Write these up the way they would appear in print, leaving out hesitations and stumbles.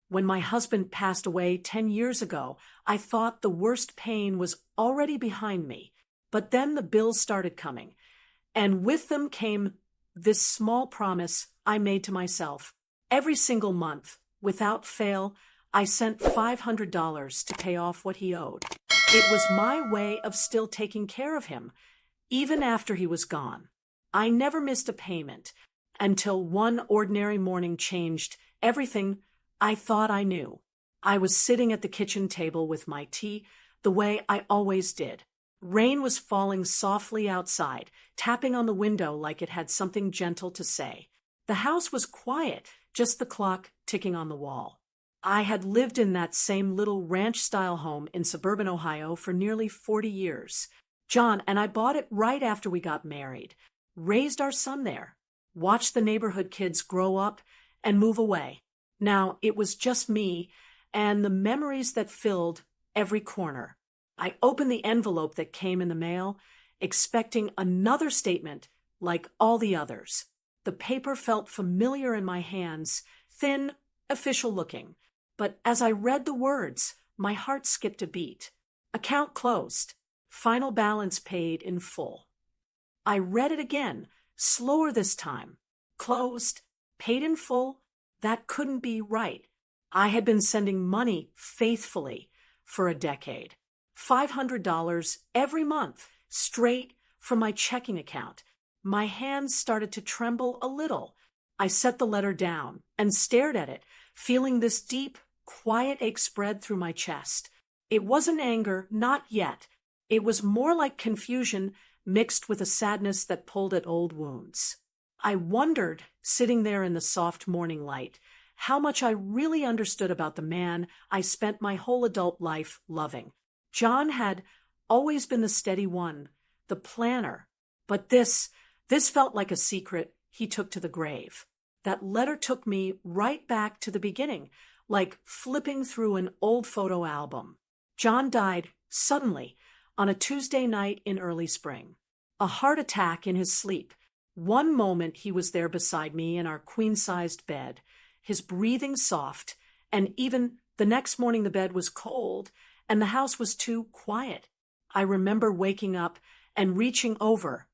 When my husband passed away 10 years ago, I thought the worst pain was already behind me. But then the bills started coming, and with them came this small promise I made to myself. Every single month, without fail, I sent $500 to pay off what he owed. It was my way of still taking care of him, even after he was gone. I never missed a payment until one ordinary morning changed everything I thought I knew. I was sitting at the kitchen table with my tea, the way I always did. Rain was falling softly outside, tapping on the window like it had something gentle to say. The house was quiet, just the clock ticking on the wall. I had lived in that same little ranch-style home in suburban Ohio for nearly 40 years. John and I bought it right after we got married, raised our son there, watched the neighborhood kids grow up and move away. Now it was just me and the memories that filled every corner. I opened the envelope that came in the mail, expecting another statement like all the others. The paper felt familiar in my hands, thin, official looking. But as I read the words, my heart skipped a beat. Account closed. Final balance paid in full. I read it again, slower this time. Closed, paid in full. That couldn't be right. I had been sending money faithfully for a decade. $500 every month, straight from my checking account. My hands started to tremble a little. I set the letter down and stared at it, feeling this deep, quiet ache spread through my chest. It wasn't anger, not yet. It was more like confusion mixed with a sadness that pulled at old wounds. I wondered, sitting there in the soft morning light, how much I really understood about the man I spent my whole adult life loving. John had always been the steady one, the planner, but this felt like a secret he took to the grave. That letter took me right back to the beginning, like flipping through an old photo album. John died suddenly on a Tuesday night in early spring. A heart attack in his sleep. One moment he was there beside me in our queen-sized bed, his breathing soft, and even the next morning the bed was cold and the house was too quiet. I remember waking up and reaching over,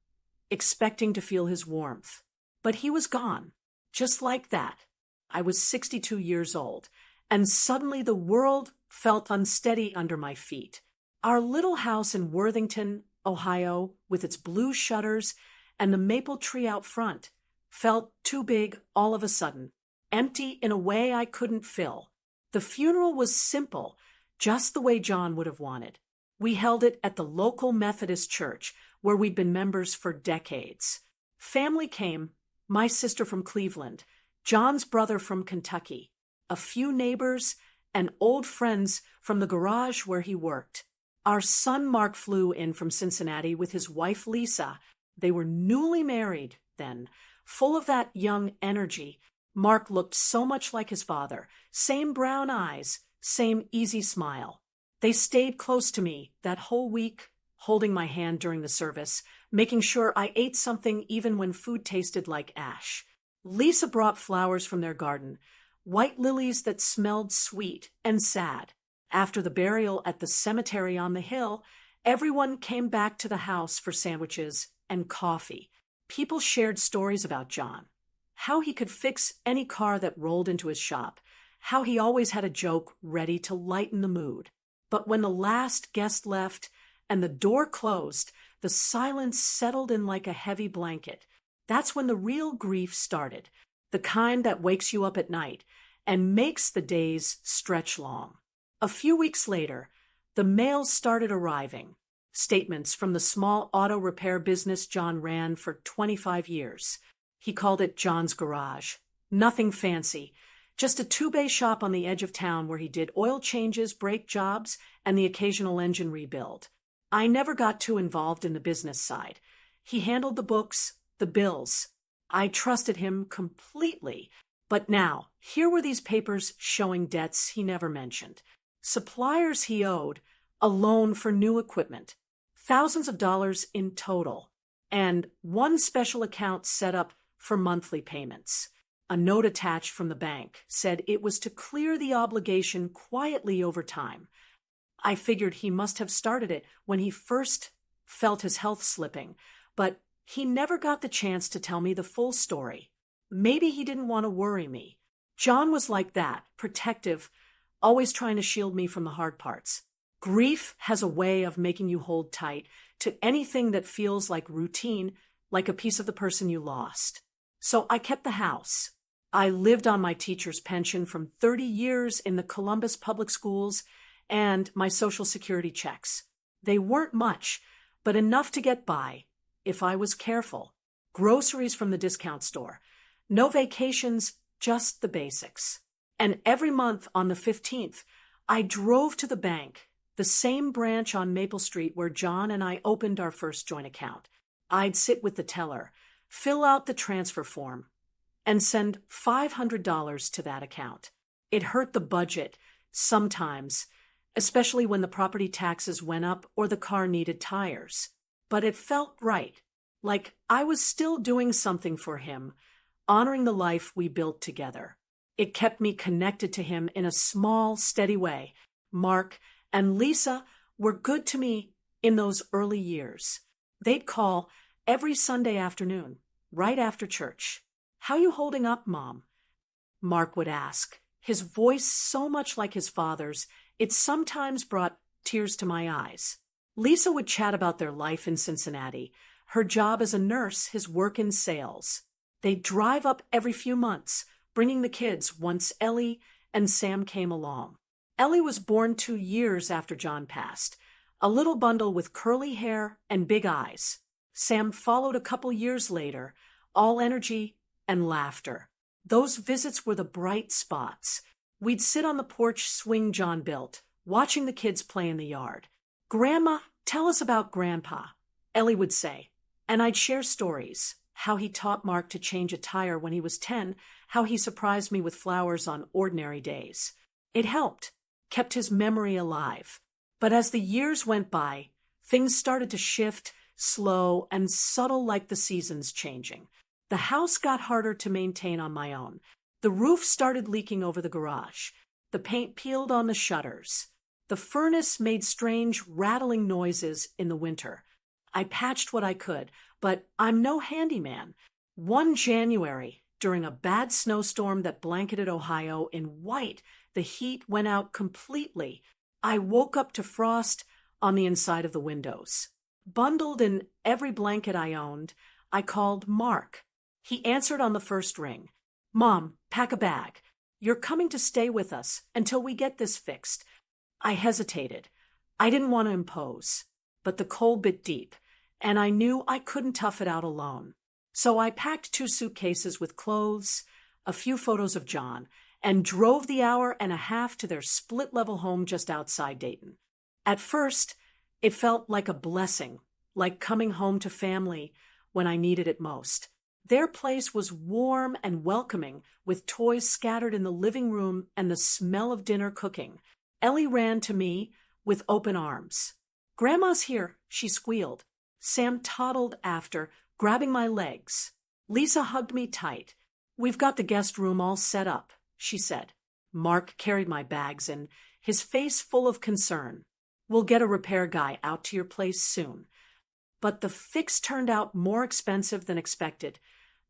expecting to feel his warmth. But he was gone, just like that. I was 62 years old, and suddenly the world felt unsteady under my feet. Our little house in Worthington, Ohio, with its blue shutters and the maple tree out front, felt too big all of a sudden, empty in a way I couldn't fill. The funeral was simple, just the way John would have wanted. We held it at the local Methodist church, where we'd been members for decades. Family came, my sister from Cleveland, John's brother from Kentucky, a few neighbors, and old friends from the garage where he worked. Our son Mark flew in from Cincinnati with his wife Lisa. They were newly married then, full of that young energy. Mark looked so much like his father, same brown eyes, same easy smile. They stayed close to me that whole week, holding my hand during the service, making sure I ate something even when food tasted like ash. Lisa brought flowers from their garden, white lilies that smelled sweet and sad. After the burial at the cemetery on the hill, everyone came back to the house for sandwiches and coffee. People shared stories about John, how he could fix any car that rolled into his shop, how he always had a joke ready to lighten the mood. But when the last guest left and the door closed, the silence settled in like a heavy blanket. That's when the real grief started, the kind that wakes you up at night and makes the days stretch long. A few weeks later, the mail started arriving. Statements from the small auto repair business John ran for 25 years. He called it John's Garage. Nothing fancy, just a two-bay shop on the edge of town where he did oil changes, brake jobs, and the occasional engine rebuild. I never got too involved in the business side. He handled the books, the bills. I trusted him completely. But now, here were these papers showing debts he never mentioned. Suppliers he owed, a loan for new equipment, thousands of dollars in total, and one special account set up for monthly payments. A note attached from the bank said it was to clear the obligation quietly over time. I figured he must have started it when he first felt his health slipping, but he never got the chance to tell me the full story. Maybe he didn't want to worry me. John was like that, protective, always trying to shield me from the hard parts. Grief has a way of making you hold tight to anything that feels like routine, like a piece of the person you lost. So I kept the house. I lived on my teacher's pension from 30 years in the Columbus public schools and my Social Security checks. They weren't much, but enough to get by, if I was careful. Groceries from the discount store. No vacations, just the basics. And every month on the 15th, I drove to the bank, the same branch on Maple Street where John and I opened our first joint account. I'd sit with the teller, fill out the transfer form, and send $500 to that account. It hurt the budget sometimes, especially when the property taxes went up or the car needed tires. But it felt right, like I was still doing something for him, honoring the life we built together. It kept me connected to him in a small, steady way. Mark and Lisa were good to me in those early years. They'd call every Sunday afternoon, right after church. "How you holding up, Mom?" Mark would ask, his voice so much like his father's, it sometimes brought tears to my eyes. Lisa would chat about their life in Cincinnati, her job as a nurse, his work in sales. They'd drive up every few months, bringing the kids once Ellie and Sam came along. Ellie was born 2 years after John passed, a little bundle with curly hair and big eyes. Sam followed a couple years later, all energy and laughter. Those visits were the bright spots. We'd sit on the porch swing John built, watching the kids play in the yard. "Grandma, tell us about Grandpa," Ellie would say. And I'd share stories, how he taught Mark to change a tire when he was 10, how he surprised me with flowers on ordinary days. It helped, kept his memory alive. But as the years went by, things started to shift, slow and subtle like the seasons changing. The house got harder to maintain on my own. The roof started leaking over the garage. The paint peeled on the shutters. The furnace made strange, rattling noises in the winter. I patched what I could, but I'm no handyman. One January, during a bad snowstorm that blanketed Ohio in white, the heat went out completely. I woke up to frost on the inside of the windows. Bundled in every blanket I owned, I called Mark. He answered on the first ring. "Mom, pack a bag. You're coming to stay with us until we get this fixed." I hesitated. I didn't want to impose, but the cold bit deep, and I knew I couldn't tough it out alone. So I packed 2 suitcases with clothes, a few photos of John, and drove the hour and a half to their split-level home just outside Dayton. At first, it felt like a blessing, like coming home to family when I needed it most. Their place was warm and welcoming, with toys scattered in the living room and the smell of dinner cooking. Ellie ran to me with open arms. "Grandma's here," she squealed. Sam toddled after, grabbing my legs. Lisa hugged me tight. "We've got the guest room all set up," she said. Mark carried my bags in, his face full of concern. "We'll get a repair guy out to your place soon." But the fix turned out more expensive than expected.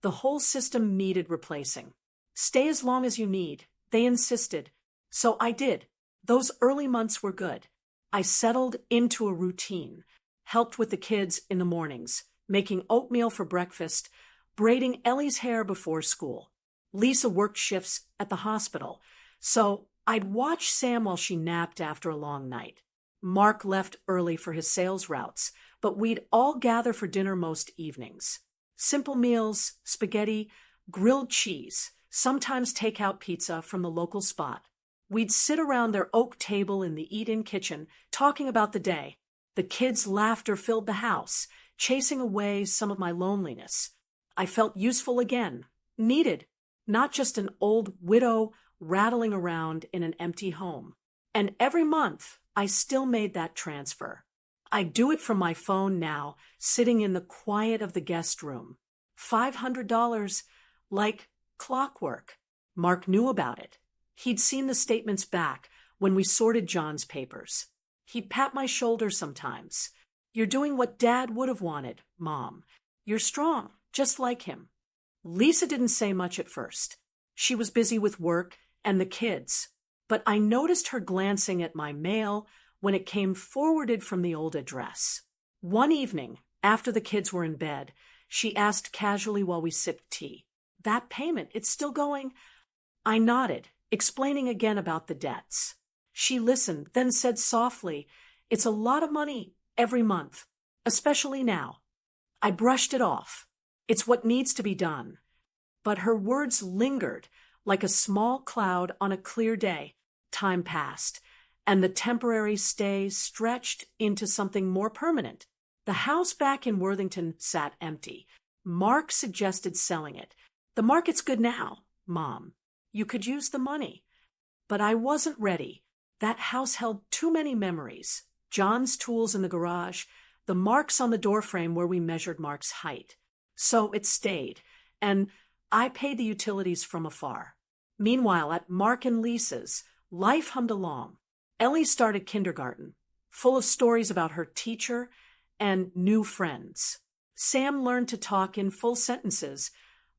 The whole system needed replacing. "Stay as long as you need," they insisted. So I did. Those early months were good. I settled into a routine, helped with the kids in the mornings, making oatmeal for breakfast, braiding Ellie's hair before school. Lisa worked shifts at the hospital, so I'd watch Sam while she napped after a long night. Mark left early for his sales routes, but we'd all gather for dinner most evenings. Simple meals, spaghetti, grilled cheese, sometimes takeout pizza from the local spot. We'd sit around their oak table in the eat-in kitchen, talking about the day. The kids' laughter filled the house, chasing away some of my loneliness. I felt useful again, needed, not just an old widow rattling around in an empty home. And every month, I still made that transfer. I do it from my phone now, sitting in the quiet of the guest room. $500, like clockwork. Mark knew about it. He'd seen the statements back when we sorted John's papers. He'd pat my shoulder sometimes. "You're doing what Dad would have wanted, Mom. You're strong, just like him." Lisa didn't say much at first. She was busy with work and the kids, but I noticed her glancing at my mail when it came forwarded from the old address. One evening, after the kids were in bed, she asked casually while we sipped tea, "That payment, it's still going?" I nodded, explaining again about the debts. She listened, then said softly, "It's a lot of money every month, especially now." I brushed it off. It's what needs to be done. But her words lingered like a small cloud on a clear day. Time passed, and the temporary stay stretched into something more permanent. The house back in Worthington sat empty. Mark suggested selling it. "The market's good now, Mom. You could use the money." But I wasn't ready. That house held too many memories. John's tools in the garage, the marks on the doorframe where we measured Mark's height. So it stayed, and I paid the utilities from afar. Meanwhile, at Mark and Lisa's, life hummed along. Ellie started kindergarten, full of stories about her teacher and new friends. Sam learned to talk in full sentences,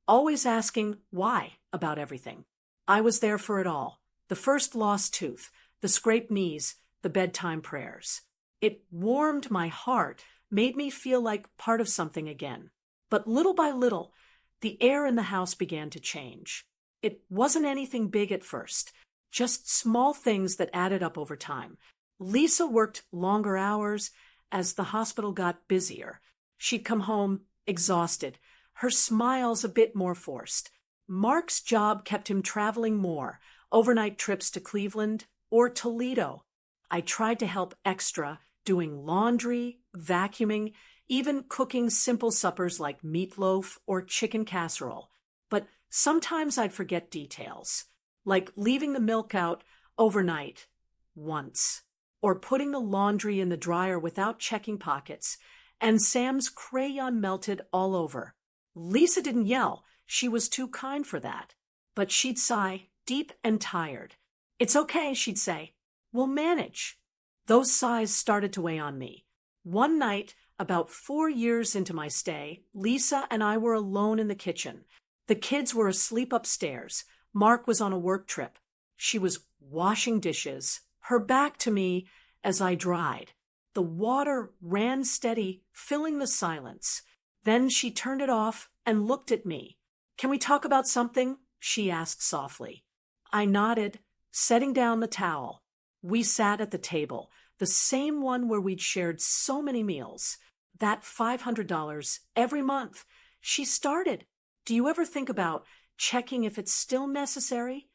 always asking why about everything. I was there for it all. The first lost tooth, the scraped knees, the bedtime prayers. It warmed my heart, made me feel like part of something again. But little by little, the air in the house began to change. It wasn't anything big at first, just small things that added up over time. Lisa worked longer hours as the hospital got busier. She'd come home exhausted, her smiles a bit more forced. Mark's job kept him traveling more, overnight trips to Cleveland or Toledo. I tried to help extra, doing laundry, vacuuming, even cooking simple suppers like meatloaf or chicken casserole. But sometimes I'd forget details, like leaving the milk out overnight once, or putting the laundry in the dryer without checking pockets, and Sam's crayon melted all over. Lisa didn't yell. She was too kind for that. But she'd sigh, deep and tired. "It's okay," she'd say. "We'll manage." Those sighs started to weigh on me. One night, about 4 years into my stay, Lisa and I were alone in the kitchen. The kids were asleep upstairs. Mark was on a work trip. She was washing dishes, her back to me as I dried. The water ran steady, filling the silence. Then she turned it off and looked at me. "Can we talk about something?" she asked softly. I nodded, setting down the towel. We sat at the table, the same one where we'd shared so many meals. That $500 every month. She started. "Do you ever think about checking if it's still necessary?"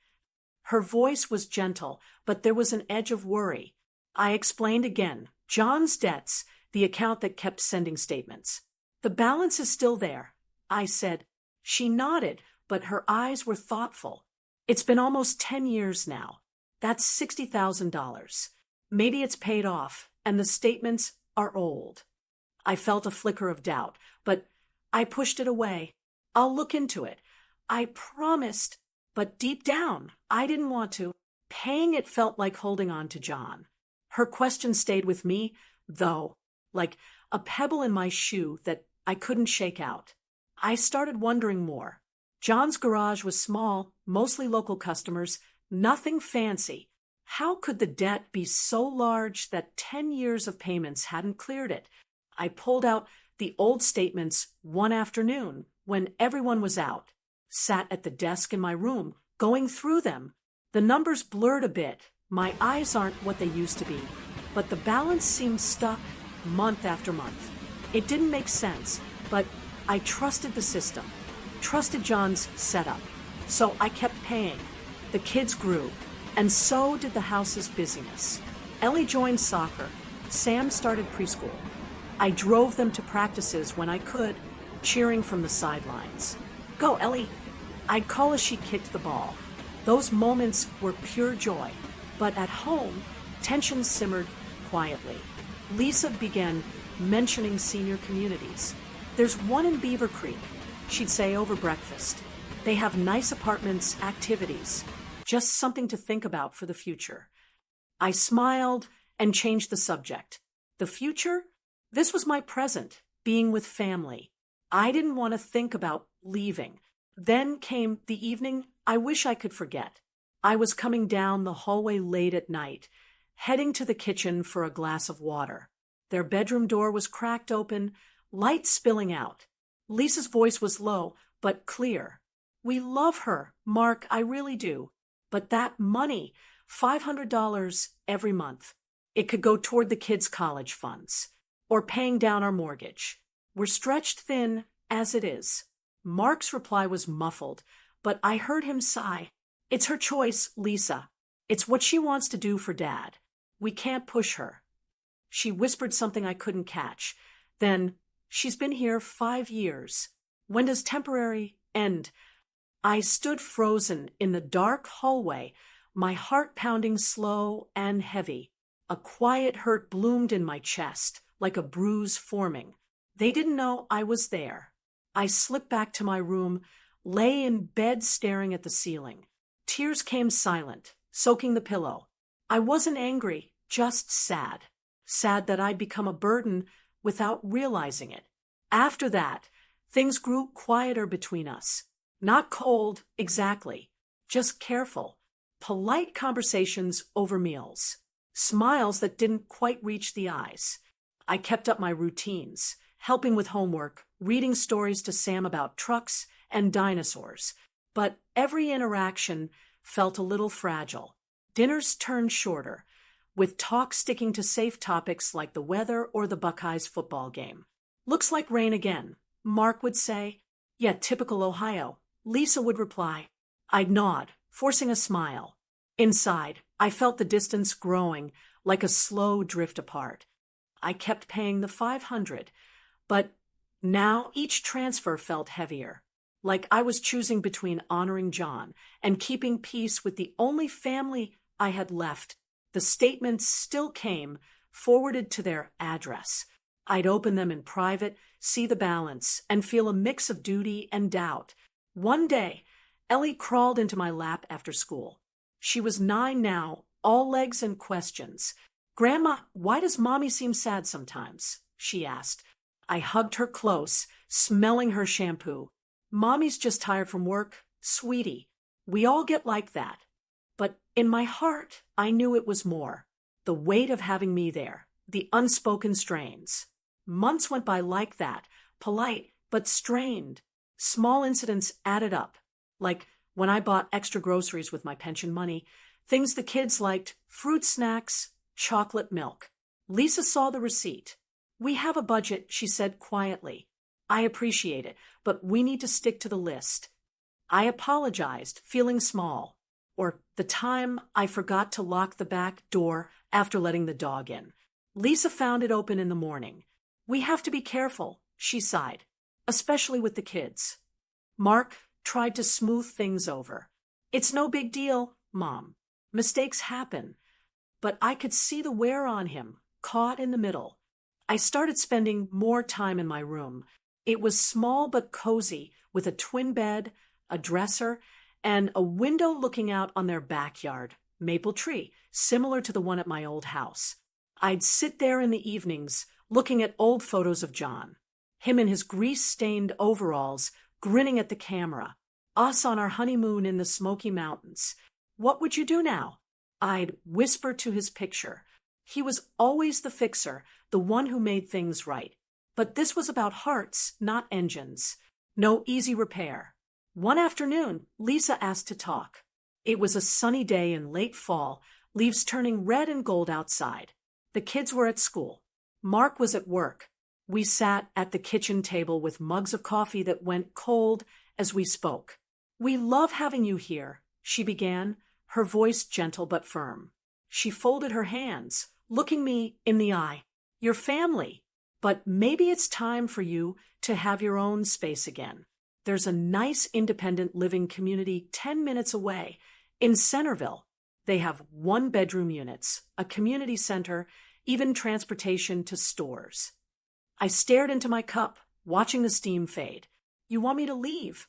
Her voice was gentle, but there was an edge of worry. I explained again. John's debts, the account that kept sending statements. "The balance is still there," I said. She nodded, but her eyes were thoughtful. "It's been almost 10 years now. That's $60,000. Maybe it's paid off, and the statements are old." I felt a flicker of doubt, but I pushed it away. "I'll look into it. I promised." But deep down, I didn't want to. Paying it felt like holding on to John. Her question stayed with me, though, like a pebble in my shoe that I couldn't shake out. I started wondering more. John's garage was small, mostly local customers, nothing fancy. How could the debt be so large that 10 years of payments hadn't cleared it? I pulled out the old statements one afternoon when everyone was out, sat at the desk in my room, going through them. The numbers blurred a bit. My eyes aren't what they used to be, but the balance seemed stuck month after month. It didn't make sense, but I trusted the system, trusted John's setup. So I kept paying. The kids grew, and so did the house's busyness. Ellie joined soccer. Sam started preschool. I drove them to practices when I could, cheering from the sidelines. "Go, Ellie!" I'd call as she kicked the ball. Those moments were pure joy. But at home, tension simmered quietly. Lisa began mentioning senior communities. "There's one in Beaver Creek," she'd say over breakfast. They have nice apartments, activities, just something to think about for the future. I smiled and changed the subject. The future? This was my present, being with family. I didn't want to think about leaving. Then came the evening I wish I could forget. I was coming down the hallway late at night, heading to the kitchen for a glass of water. Their bedroom door was cracked open, light spilling out. Lisa's voice was low, but clear. "We love her, Mark, I really do. But that money, $500 every month, it could go toward the kids' college funds, or paying down our mortgage. We're stretched thin as it is." Mark's reply was muffled, but I heard him sigh. "It's her choice, Lisa. It's what she wants to do for Dad. We can't push her." She whispered something I couldn't catch. Then, "She's been here 5 years. When does temporary end?" I stood frozen in the dark hallway, my heart pounding slow and heavy. A quiet hurt bloomed in my chest, like a bruise forming. They didn't know I was there. I slipped back to my room, lay in bed staring at the ceiling. Tears came silent, soaking the pillow. I wasn't angry, just sad. Sad that I'd become a burden without realizing it. After that, things grew quieter between us. Not cold, exactly, just careful. Polite conversations over meals. Smiles that didn't quite reach the eyes. I kept up my routines, helping with homework, reading stories to Sam about trucks and dinosaurs. But every interaction felt a little fragile. Dinners turned shorter, with talk sticking to safe topics like the weather or the Buckeyes football game. "Looks like rain again," Mark would say. "Yeah, typical Ohio," Lisa would reply. I'd nod, forcing a smile. Inside, I felt the distance growing, like a slow drift apart. I kept paying the $500, but now each transfer felt heavier, like I was choosing between honoring John and keeping peace with the only family I had left. The statements still came, forwarded to their address. I'd open them in private, see the balance, and feel a mix of duty and doubt. One day, Ellie crawled into my lap after school. She was 9 now, all legs and questions. "Grandma, why does Mommy seem sad sometimes?" she asked. I hugged her close, smelling her shampoo. "Mommy's just tired from work, sweetie. We all get like that." But in my heart, I knew it was more. The weight of having me there, the unspoken strains. Months went by like that, polite but strained. Small incidents added up, like when I bought extra groceries with my pension money, things the kids liked, fruit snacks, chocolate milk. Lisa saw the receipt. "We have a budget," she said quietly. "I appreciate it, but we need to stick to the list." I apologized, feeling small. Or the time I forgot to lock the back door after letting the dog in. Lisa found it open in the morning. "We have to be careful," she sighed, "especially with the kids." Mark tried to smooth things over. "It's no big deal, Mom. Mistakes happen." But I could see the wear on him, caught in the middle. I started spending more time in my room. It was small but cozy, with a twin bed, a dresser, and a window looking out on their backyard, maple tree, similar to the one at my old house. I'd sit there in the evenings, looking at old photos of John. Him in his grease-stained overalls, grinning at the camera. Us on our honeymoon in the Smoky Mountains. "What would you do now?" I'd whisper to his picture. He was always the fixer, the one who made things right. But this was about hearts, not engines. No easy repair. One afternoon, Lisa asked to talk. It was a sunny day in late fall, leaves turning red and gold outside. The kids were at school. Mark was at work. We sat at the kitchen table with mugs of coffee that went cold as we spoke. "We love having you here," she began, her voice gentle but firm. She folded her hands, looking me in the eye. "Your family. But maybe it's time for you to have your own space again. There's a nice independent living community 10 minutes away in Centerville. They have 1-bedroom units, a community center, even transportation to stores." I stared into my cup, watching the steam fade. "You want me to leave?"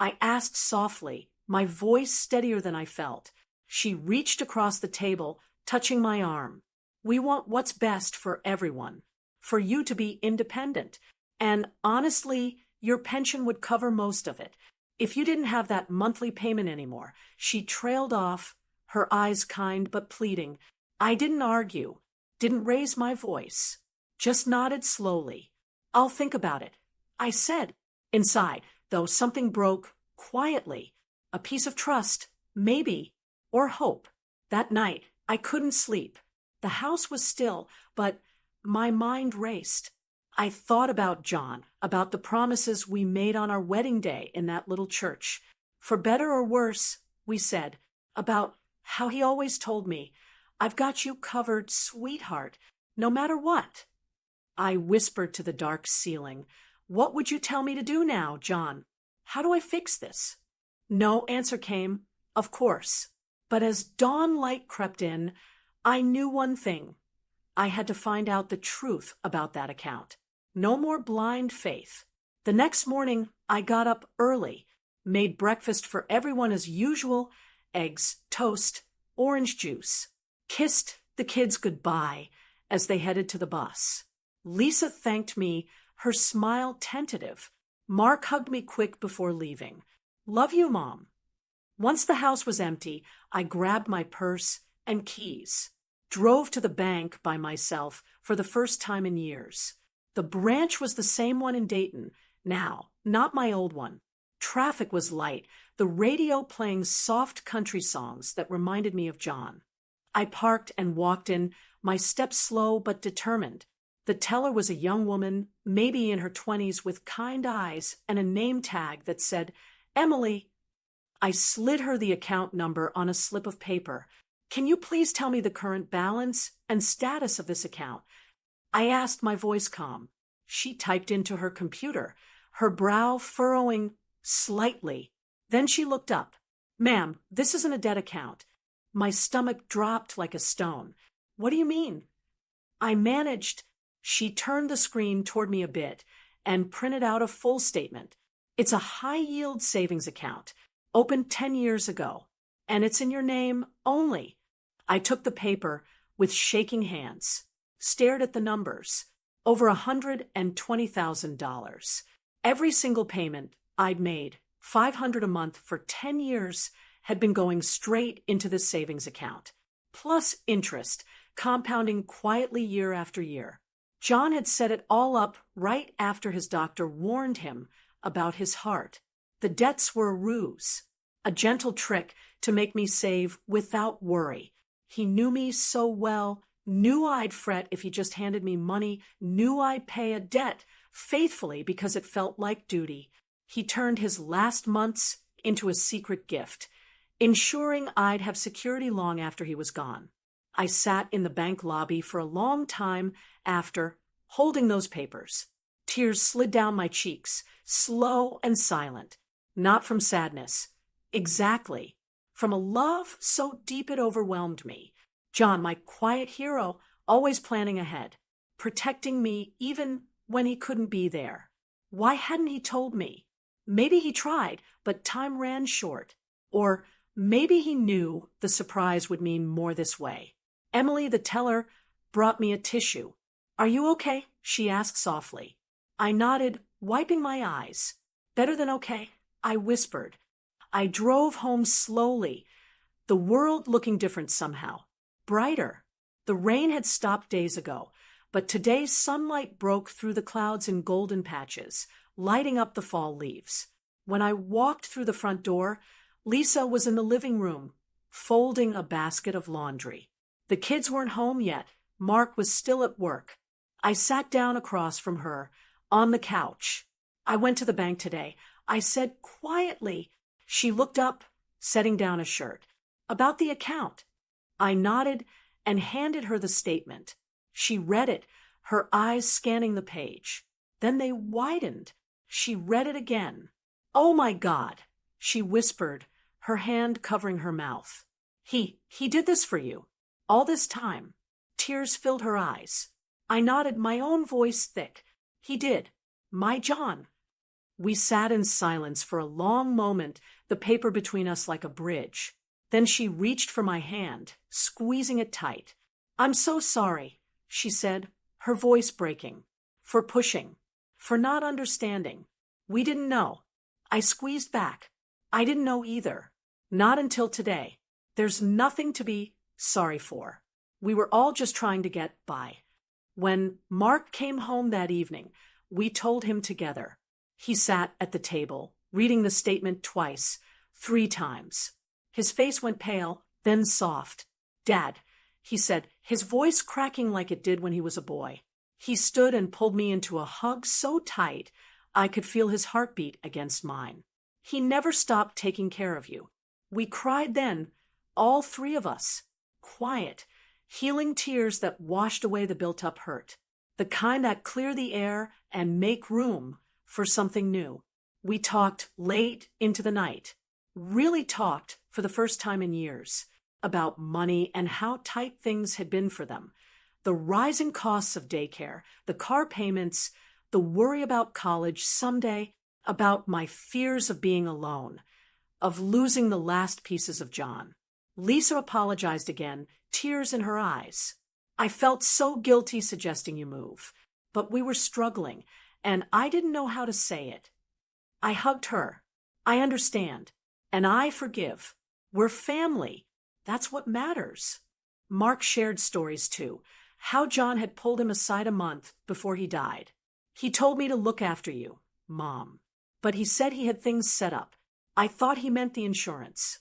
I asked softly, my voice steadier than I felt. She reached across the table, touching my arm. We want what's best for everyone. For you to be independent. And honestly, your pension would cover most of it. If you didn't have that monthly payment anymore. She trailed off, her eyes kind but pleading. I didn't argue, didn't raise my voice, just nodded slowly. I'll think about it, I said. Inside, though, something broke quietly. A piece of trust, maybe, or hope. That night, I couldn't sleep. The house was still, but my mind raced. I thought about John, about the promises we made on our wedding day in that little church. For better or worse, we said, about how he always told me, I've got you covered, sweetheart, no matter what. I whispered to the dark ceiling, what would you tell me to do now, John? How do I fix this? No answer came, of course. But as dawn light crept in, I knew one thing. I had to find out the truth about that account. No more blind faith. The next morning, I got up early, made breakfast for everyone as usual, eggs, toast, orange juice, kissed the kids goodbye as they headed to the bus. Lisa thanked me, her smile tentative. Mark hugged me quick before leaving. Love you, Mom. Once the house was empty, I grabbed my purse and keys, drove to the bank by myself for the first time in years. The branch was the same one in Dayton, now, not my old one. Traffic was light, the radio playing soft country songs that reminded me of John. I parked and walked in, my steps slow but determined. The teller was a young woman, maybe in her 20s, with kind eyes and a name tag that said, Emily. I slid her the account number on a slip of paper. Can you please tell me the current balance and status of this account? I asked, my voice calm. She typed into her computer, her brow furrowing slightly. Then she looked up. Ma'am, this isn't a debt account. My stomach dropped like a stone. What do you mean? I managed. She turned the screen toward me a bit and printed out a full statement. It's a high-yield savings account, opened 10 years ago, and it's in your name only. I took the paper with shaking hands, stared at the numbers. Over $120,000. Every single payment I'd made, $500 a month for 10 years, had been going straight into this savings account, plus interest, compounding quietly year after year. John had set it all up right after his doctor warned him about his heart. The debts were a ruse, a gentle trick to make me save without worry. He knew me so well, knew I'd fret if he just handed me money, knew I'd pay a debt faithfully because it felt like duty. He turned his last months into a secret gift, ensuring I'd have security long after he was gone. I sat in the bank lobby for a long time after, holding those papers. Tears slid down my cheeks, slow and silent, not from sadness. Exactly. From a love so deep it overwhelmed me. John, my quiet hero, always planning ahead, protecting me even when he couldn't be there. Why hadn't he told me? Maybe he tried, but time ran short. Or maybe he knew the surprise would mean more this way. Emily, the teller, brought me a tissue. Are you okay? She asked softly. I nodded, wiping my eyes. Better than okay, I whispered. I drove home slowly, the world looking different somehow. Brighter. The rain had stopped days ago, but today's sunlight broke through the clouds in golden patches, lighting up the fall leaves. When I walked through the front door, Lisa was in the living room, folding a basket of laundry. The kids weren't home yet. Mark was still at work. I sat down across from her, on the couch. I went to the bank today. I said quietly. She looked up, setting down a shirt. About the account. I nodded and handed her the statement. She read it, her eyes scanning the page. Then they widened. She read it again. Oh my God, she whispered, her hand covering her mouth. He did this for you. All this time. Tears filled her eyes. I nodded, my own voice thick. He did. My John. We sat in silence for a long moment, the paper between us like a bridge. Then she reached for my hand, squeezing it tight. "I'm so sorry," she said, her voice breaking. "For pushing. For not understanding. We didn't know." I squeezed back. "I didn't know either. Not until today. There's nothing to be sorry for. We were all just trying to get by." When Mark came home that evening, we told him together. He sat at the table, reading the statement twice, 3 times. His face went pale, then soft. "Dad," he said, his voice cracking like it did when he was a boy. He stood and pulled me into a hug so tight I could feel his heartbeat against mine. "He never stopped taking care of you." We cried then, all 3 of us. Quiet, healing tears that washed away the built-up hurt. The kind that clear the air and make room for something new. We talked late into the night. Really talked for the first time in years. About money and how tight things had been for them. The rising costs of daycare, the car payments, the worry about college someday, about my fears of being alone, of losing the last pieces of John. Lisa apologized again, tears in her eyes. "I felt so guilty suggesting you move, but we were struggling, and I didn't know how to say it." I hugged her. "I understand, and I forgive. We're family. That's what matters." Mark shared stories too, how John had pulled him aside a month before he died. "He told me to look after you, Mom. But he said he had things set up. I thought he meant the insurance."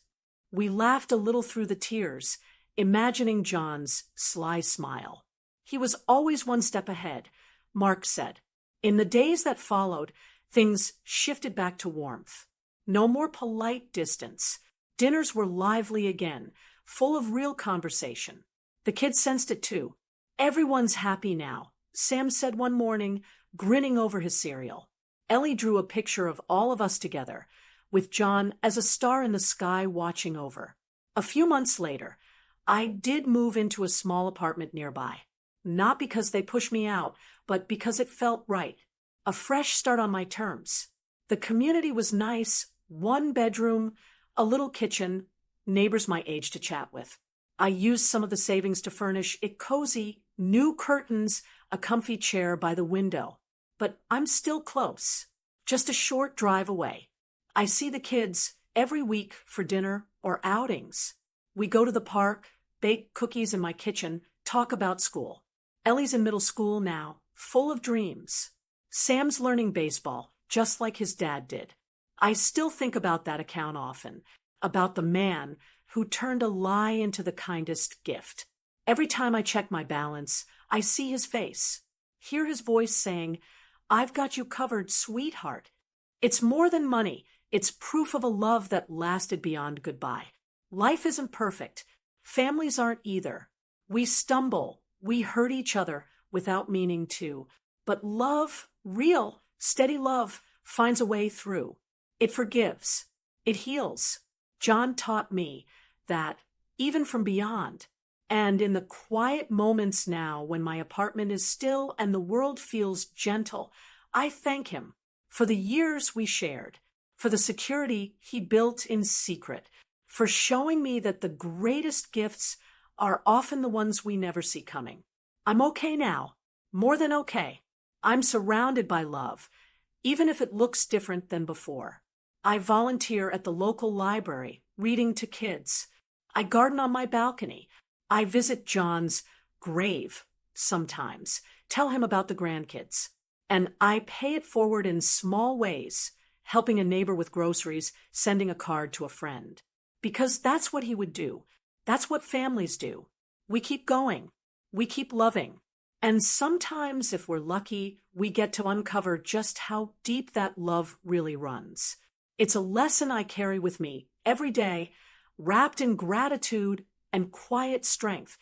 We laughed a little through the tears, imagining John's sly smile. "He was always one step ahead," Mark said. In the days that followed, things shifted back to warmth. No more polite distance. Dinners were lively again, full of real conversation. The kids sensed it too. "Everyone's happy now," Sam said one morning, grinning over his cereal. Ellie drew a picture of all of us together, with John as a star in the sky watching over. A few months later, I did move into a small apartment nearby. Not because they pushed me out, but because it felt right. A fresh start on my terms. The community was nice, 1 bedroom, a little kitchen, neighbors my age to chat with. I used some of the savings to furnish it cozy, new curtains, a comfy chair by the window. But I'm still close, just a short drive away. I see the kids every week for dinner or outings. We go to the park, bake cookies in my kitchen, talk about school. Ellie's in middle school now, full of dreams. Sam's learning baseball, just like his dad did. I still think about that account often, about the man who turned a lie into the kindest gift. Every time I check my balance, I see his face, hear his voice saying, "I've got you covered, sweetheart." It's more than money. It's proof of a love that lasted beyond goodbye. Life isn't perfect. Families aren't either. We stumble. We hurt each other without meaning to. But love, real, steady love, finds a way through. It forgives. It heals. John taught me that even from beyond. And in the quiet moments now when my apartment is still and the world feels gentle, I thank him for the years we shared, for the security he built in secret, for showing me that the greatest gifts are often the ones we never see coming. I'm okay now, more than okay. I'm surrounded by love, even if it looks different than before. I volunteer at the local library, reading to kids. I garden on my balcony. I visit John's grave sometimes, tell him about the grandkids. And I pay it forward in small ways, helping a neighbor with groceries, sending a card to a friend. Because that's what he would do. That's what families do. We keep going. We keep loving. And sometimes, if we're lucky, we get to uncover just how deep that love really runs. It's a lesson I carry with me every day, wrapped in gratitude and quiet strength,